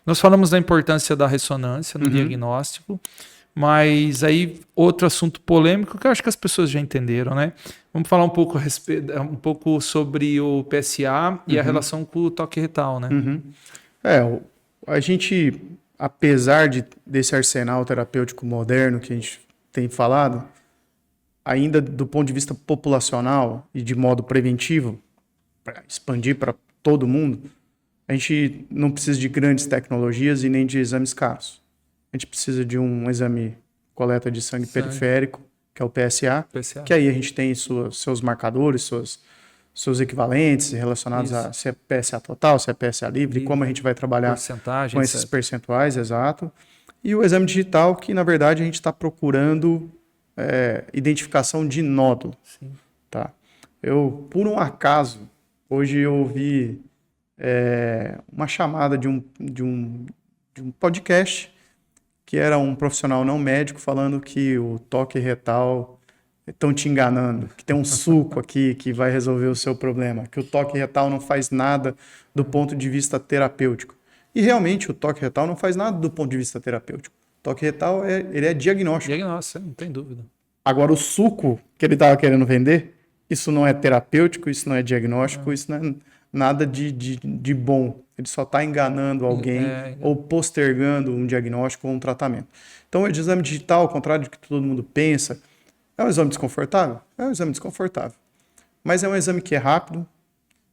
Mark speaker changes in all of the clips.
Speaker 1: Nós falamos da importância da ressonância no diagnóstico, mas aí outro assunto polêmico que eu acho que as pessoas já entenderam, né? Vamos falar um pouco sobre o PSA e a relação com o toque retal, né?
Speaker 2: A gente, apesar desse arsenal terapêutico moderno que a gente tem falado, ainda do ponto de vista populacional e de modo preventivo, para expandir para todo mundo, a gente não precisa de grandes tecnologias e nem de exames caros. A gente precisa de um exame coleta de sangue periférico, que é o PSA, que aí a gente tem seus marcadores, seus equivalentes relacionados a se é PSA total, se é PSA livre, como a gente vai trabalhar com esses percentuais, exato. E o exame digital, que na verdade a gente está procurando identificação de nódulo.
Speaker 1: Sim.
Speaker 2: Tá? Por um acaso, hoje eu ouvi uma chamada de um podcast que era um profissional não médico falando que o toque retal estão te enganando, que tem um suco aqui que vai resolver o seu problema, que o toque retal não faz nada do ponto de vista terapêutico. E realmente o toque retal não faz nada do ponto de vista terapêutico. O toque retal ele é diagnóstico.
Speaker 1: Diagnóstico, não tem dúvida.
Speaker 2: Agora o suco que ele estava querendo vender, isso não é terapêutico, isso não é diagnóstico, isso não é nada de bom. Ele só está enganando alguém ou postergando um diagnóstico ou um tratamento. Então, o exame digital, ao contrário do que todo mundo pensa, é um exame desconfortável? É um exame desconfortável. Mas é um exame que é rápido,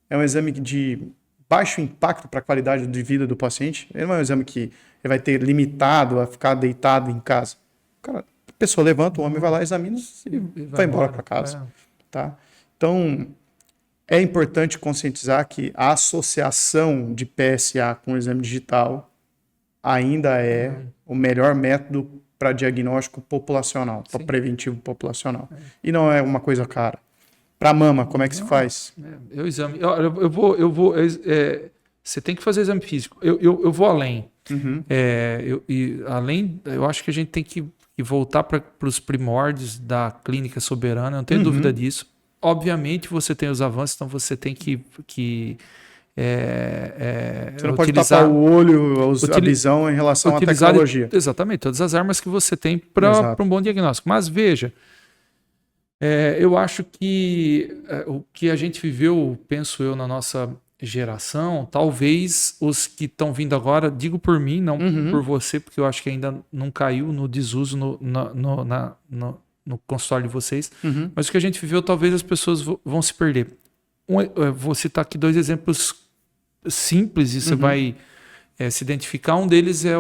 Speaker 2: é um exame de baixo impacto para a qualidade de vida do paciente. Ele não é um exame que ele vai ter limitado a ficar deitado em casa. Cara, a pessoa levanta, o homem vai lá, examina e vai embora para casa. Tá? Então, é importante conscientizar que a associação de PSA com o exame digital ainda é o melhor método para diagnóstico populacional, para preventivo populacional. E não é uma coisa cara. Para mama, como é que se faz?
Speaker 1: Você tem que fazer exame físico. Eu vou além. Eu acho que a gente tem que voltar para os primórdios da clínica soberana, não tenho dúvida disso. Obviamente você tem os avanços, então você tem que
Speaker 2: você não pode tapar o olho, a visão em relação à tecnologia.
Speaker 1: Exatamente, todas as armas que você tem para um bom diagnóstico. Mas veja, eu acho que o que a gente viveu, penso eu, na nossa geração, talvez os que estão vindo agora, digo por mim, não por você, porque eu acho que ainda não caiu no desuso no consultório de vocês, mas o que a gente viveu, talvez as pessoas vão se perder. Vou citar aqui 2 exemplos simples e você vai se identificar. Um deles é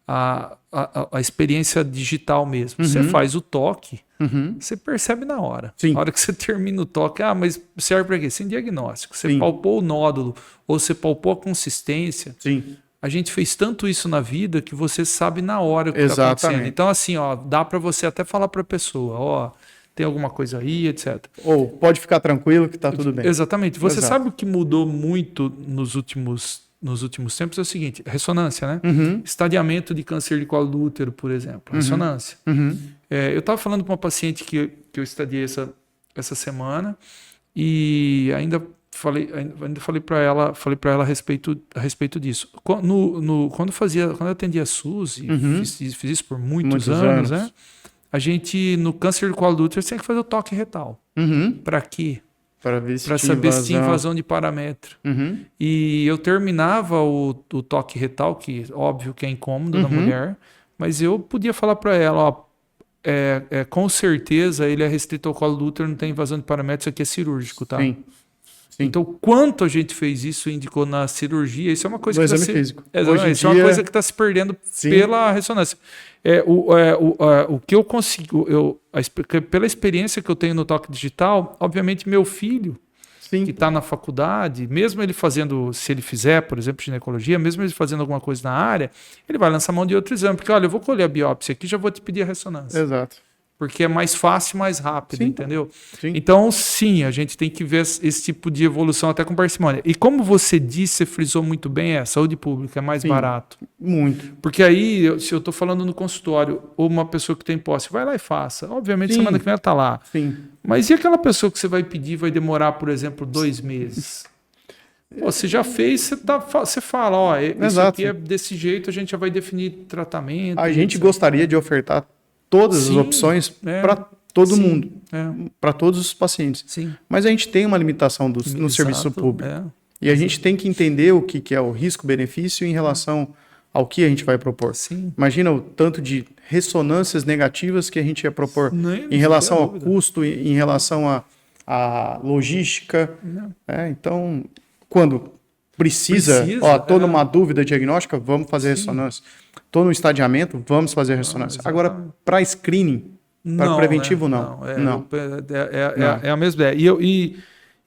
Speaker 1: a experiência digital mesmo. Você faz o toque, você percebe na hora.
Speaker 2: Sim.
Speaker 1: Na hora que você termina o toque, mas serve para quê? Sem diagnóstico. Você palpou o nódulo ou você palpou a consistência.
Speaker 2: Sim.
Speaker 1: A gente fez tanto isso na vida que você sabe na hora o que está acontecendo. Então, assim, dá para você até falar para a pessoa, tem alguma coisa aí, etc.
Speaker 2: Ou pode ficar tranquilo que está tudo bem.
Speaker 1: Exatamente. Você sabe o que mudou muito nos últimos tempos? É o seguinte, ressonância, né? Estadiamento de câncer de colo do útero, por exemplo. Ressonância. Eu estava falando com uma paciente que eu estadiei essa semana e ainda falei para ela a respeito disso. Quando eu atendia a SUS e fiz isso por muitos anos, né? A gente, no câncer de colo do útero, tinha que fazer o toque retal. Para quê? Para saber se tinha invasão de parâmetro. E eu terminava o toque retal, que óbvio que é incômodo na mulher, mas eu podia falar para ela, com certeza ele é restrito ao colo do útero, não tem invasão de parâmetro, isso aqui é cirúrgico, tá?
Speaker 2: Sim.
Speaker 1: Então, quanto a gente fez isso, indicou na cirurgia, isso é uma coisa
Speaker 2: exame físico.
Speaker 1: Isso é uma coisa que está se perdendo pela ressonância. O que eu consigo, pela experiência que eu tenho no toque digital, obviamente meu filho, que está na faculdade, mesmo ele fazendo, se ele fizer, por exemplo, ginecologia, mesmo ele fazendo alguma coisa na área, ele vai lançar mão de outro exame, porque olha, eu vou colher a biópsia aqui, já vou te pedir a ressonância.
Speaker 2: Exato.
Speaker 1: Porque é mais fácil e mais rápido, entendeu?
Speaker 2: Sim.
Speaker 1: Então, sim, a gente tem que ver esse tipo de evolução até com parcimônia. E como você disse, você frisou muito bem, a saúde pública é mais barato.
Speaker 2: Muito.
Speaker 1: Porque aí, se eu estou falando no consultório, ou uma pessoa que tem posse, vai lá e faça. Obviamente, semana que vem ela está lá.
Speaker 2: Sim.
Speaker 1: Mas e aquela pessoa que você vai pedir vai demorar, por exemplo, 2 meses? Você já fez, você fala, ó, isso aqui é desse jeito, a gente já vai definir tratamento.
Speaker 2: A gente gostaria de ofertar todas as opções para todo mundo, para todos os pacientes.
Speaker 1: Sim.
Speaker 2: Mas a gente tem uma limitação no serviço público. E a gente tem que entender o que é o risco-benefício em relação ao que a gente vai propor.
Speaker 1: Sim.
Speaker 2: Imagina o tanto de ressonâncias negativas que a gente ia propor em relação ao custo, em relação à logística. Então, quando precisa tô numa dúvida diagnóstica, vamos fazer ressonância. Estou no estadiamento, vamos fazer ressonância. Agora, para screening, para preventivo, não.
Speaker 1: É a mesma ideia.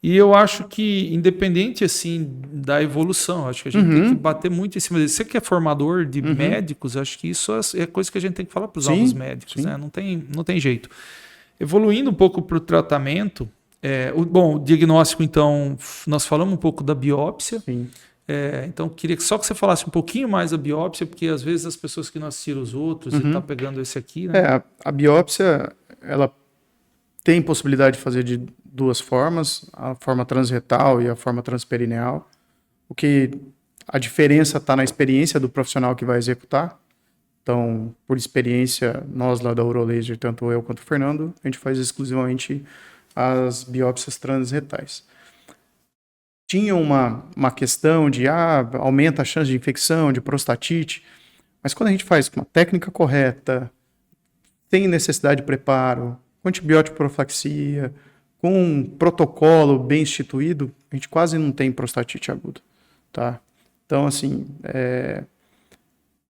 Speaker 1: E eu acho que, independente assim da evolução, acho que a gente tem que bater muito em cima disso. Você que é formador de médicos, acho que isso é coisa que a gente tem que falar para os novos médicos. Né? Não tem jeito. Evoluindo um pouco para o tratamento, o diagnóstico, então, nós falamos um pouco da biópsia.
Speaker 2: Sim.
Speaker 1: Então, queria só que você falasse um pouquinho mais da biópsia, porque às vezes as pessoas que não assistiram os outros, ele está pegando esse aqui, né?
Speaker 2: A biópsia, ela tem possibilidade de fazer de duas formas, a forma transretal e a forma transperineal. A diferença está na experiência do profissional que vai executar. Então, por experiência, nós lá da Urolaser, tanto eu quanto o Fernando, a gente faz exclusivamente as biópsias transretais. Tinha uma questão de aumenta a chance de infecção, de prostatite, mas quando a gente faz com uma técnica correta, sem necessidade de preparo, com antibiótico profilaxia, com um protocolo bem instituído, a gente quase não tem prostatite aguda, tá? Então, assim,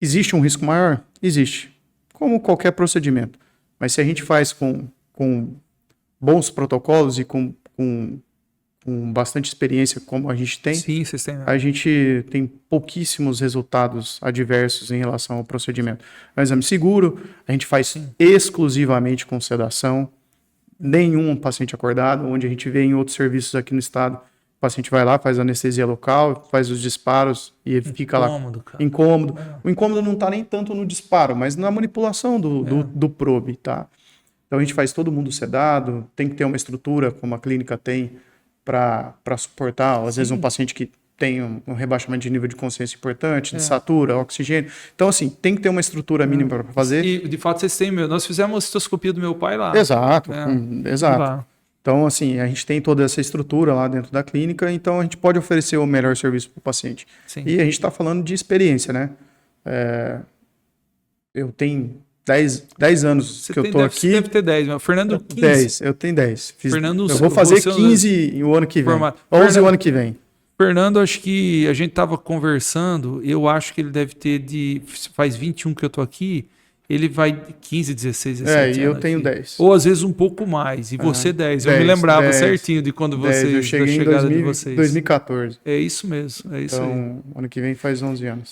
Speaker 2: existe um risco maior? Existe, como qualquer procedimento, mas se a gente faz com bons protocolos e com bastante experiência, como a gente tem,
Speaker 1: vocês têm, né?
Speaker 2: A gente tem pouquíssimos resultados adversos em relação ao procedimento. É um exame seguro, a gente faz exclusivamente com sedação, nenhum paciente acordado, onde a gente vê em outros serviços aqui no estado, o paciente vai lá, faz anestesia local, faz os disparos e ele fica lá incômodo. O incômodo não está nem tanto no disparo, mas na manipulação do probe, tá? Então a gente faz todo mundo sedado, tem que ter uma estrutura, como a clínica tem, para suportar, às vezes, um paciente que tem um rebaixamento de nível de consciência importante, de satura, oxigênio. Então, assim, tem que ter uma estrutura mínima para fazer.
Speaker 1: E, de fato, vocês têm... Nós fizemos a cistoscopia do meu pai lá.
Speaker 2: Exato, exato. Então, assim, a gente tem toda essa estrutura lá dentro da clínica, então a gente pode oferecer o melhor serviço para o paciente.
Speaker 1: Sim.
Speaker 2: E a gente está falando de experiência, né? Eu tenho 10 anos que eu estou aqui.
Speaker 1: Você deve ter 10, mas o Fernando 15.
Speaker 2: 10, eu tenho 10.
Speaker 1: Fernando,
Speaker 2: eu vou fazer 15 o ano que vem. 11 o ano que vem.
Speaker 1: Fernando, acho que a gente estava conversando, eu acho que ele deve ter faz 21 que eu estou aqui, ele vai 15, 16, 17 anos.
Speaker 2: E eu tenho 10.
Speaker 1: Ou às vezes um pouco mais, e você 10. Eu me lembrava certinho de quando vocês,
Speaker 2: eu cheguei
Speaker 1: da chegada
Speaker 2: em
Speaker 1: de vocês.
Speaker 2: 2014.
Speaker 1: É isso mesmo, é isso aí.
Speaker 2: Então, ano que vem faz 11 anos.